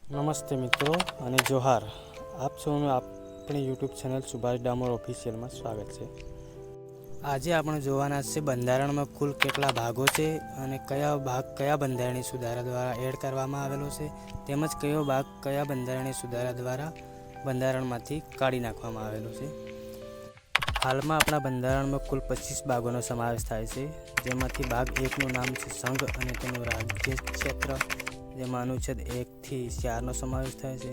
નમસ્તે મિત્રો અને જોહાર. આપ સૌનું આપણી યુટ્યુબ ચેનલ સુભાષ ડામોર ઓફિશિયલમાં સ્વાગત છે. આજે આપણે જોવાના છે બંધારણમાં કુલ કેટલા ભાગો છે અને કયા ભાગ કયા બંધારણીય સુધારા દ્વારા એડ કરવામાં આવેલો છે, તેમજ કયો ભાગ કયા બંધારણીય સુધારા દ્વારા બંધારણમાંથી કાઢી નાખવામાં આવેલો છે. હાલમાં આપણા બંધારણમાં કુલ 25 ભાગોનો સમાવેશ થાય છે, જેમાંથી ભાગ 1નું નામ છે સંઘ અને તેનું રાજ્ય ક્ષેત્ર, જેમાં અનુચ્છેદ 1 થી 4નો સમાવેશ થાય છે.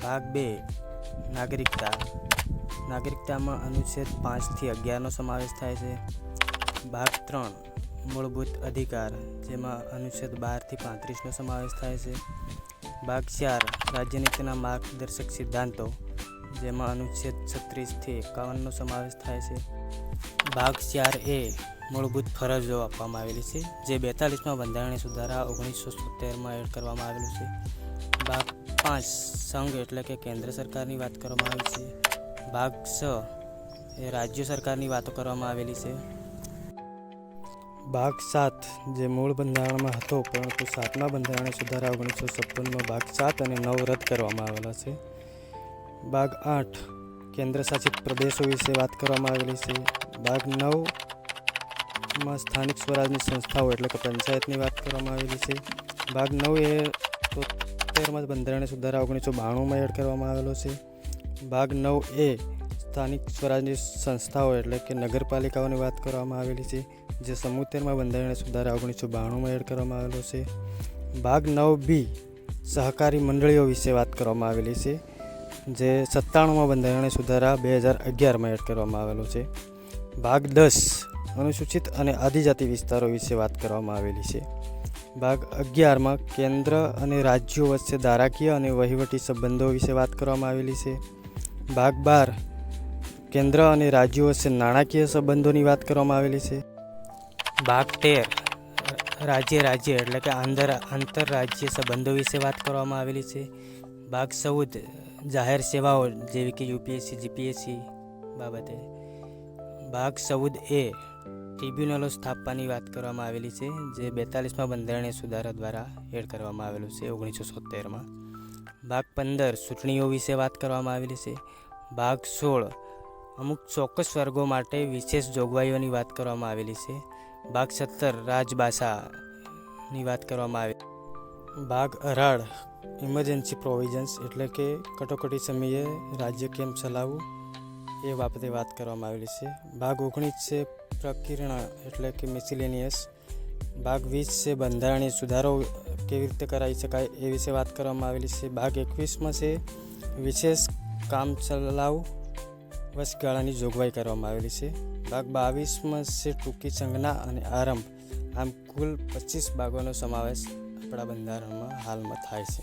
ભાગ 2 નાગરિકતામાં અનુચ્છેદ 5 થી 11નો સમાવેશ થાય છે. ભાગ 3 મૂળભૂત અધિકાર, જેમાં અનુચ્છેદ 12 થી 35નો સમાવેશ થાય છે. ભાગ 4 રાજ્યનીતિના માર્ગદર્શક સિદ્ધાંતો, જેમાં અનુચ્છેદ 36 થી 51નો સમાવેશ થાય છે. ભાગ 4A મૂળભૂત ફરજો આપવામાં આવેલી છે, જે 42માં બંધારણીય સુધારા 1970માં એડ કરવામાં આવેલું છે. ભાગ 5 સંઘ એટલે કે કેન્દ્ર સરકારની વાત કરવામાં આવી છે. ભાગ 6 એ રાજ્ય સરકારની વાતો કરવામાં આવેલી છે. ભાગ 7 જે મૂળ બંધારણમાં હતો પરંતુ 7મા બંધારણીય સુધારા 1956માં ભાગ 7 અને 9 રદ કરવામાં આવેલા છે. ભાગ 8 કેન્દ્ર શાસિત પ્રદેશો વિશે વાત કરવામાં આવેલી છે. ભાગ 9માં સ્થાનિક સ્વરાજની સંસ્થાઓ એટલે કે પંચાયતની વાત કરવામાં આવેલી છે. ભાગ 9 એ 73માં બંધારણીય સુધારા 1992માં એડ કરવામાં આવેલો છે. ભાગ 9A સ્થાનિક સ્વરાજની સંસ્થાઓ એટલે કે નગરપાલિકાઓની વાત કરવામાં આવેલી છે, જે 77માં બંધારણીય સુધારા 1992માં એડ કરવામાં આવેલો છે. ભાગ 9B સહકારી મંડળીઓ વિશે વાત કરવામાં આવેલી છે, જે 97માં બંધારણીય સુધારા 2011માં એડ કરવામાં આવેલો છે. ભાગ 10 અનુસૂચિત અને આદિજાતિ વિસ્તારો વિશે વાત કરવામાં આવેલી છે. ભાગ 11માં કેન્દ્ર અને રાજ્યો વચ્ચે ધારાકીય અને વહીવટી સંબંધો વિશે વાત કરવામાં આવેલી છે. ભાગ 12 કેન્દ્ર અને રાજ્યો વચ્ચે નાણાકીય સંબંધોની વાત કરવામાં આવેલી છે. ભાગ 13 રાજ્ય એટલે કે આંતરરાજ્ય સંબંધો વિશે વાત કરવામાં આવેલી છે. ભાગ 14 જાહેર સેવાઓ જેવી કે યુપીએસસી જીપીએસસી બાબતે. ભાગ 14A ટ્રિબ્યુનલો સ્થાપવાની વાત કરવામાં આવેલી છે, જે 42માં બંધારણીય સુધારા દ્વારા એડ કરવામાં આવેલું છે 1970માં. ભાગ 15 ચૂંટણીઓ વિશે વાત કરવામાં આવેલી છે. ભાગ 16 અમુક ચોક્કસ વર્ગો માટે વિશેષ જોગવાઈઓની વાત કરવામાં આવેલી છે. ભાગ 17 રાજભાષાની વાત કરવામાં આવી. ભાગ 18 ઇમરજન્સી પ્રોવિઝન્સ એટલે કે કટોકટી સમયે રાજ્ય કેમ ચલાવવું એ બાબતે વાત કરવામાં આવેલી છે. ભાગ 19 છે પ્રકીર્ણ એટલે કે મિસેલેનિયસ. ભાગ 20 છે બંધારણીય સુધારો કેવી રીતે કરાવી શકાય એ વિશે વાત કરવામાં આવેલી છે. ભાગ 21માં છે વિશેષ કામચલાઉ વચગાળાની જોગવાઈ કરવામાં આવેલી છે. ભાગ 22માં છે ટૂંકી સંજ્ઞા અને આરંભ. આમ કુલ 25 ભાગોનો સમાવેશ આપણા બંધારણમાં હાલમાં થાય છે.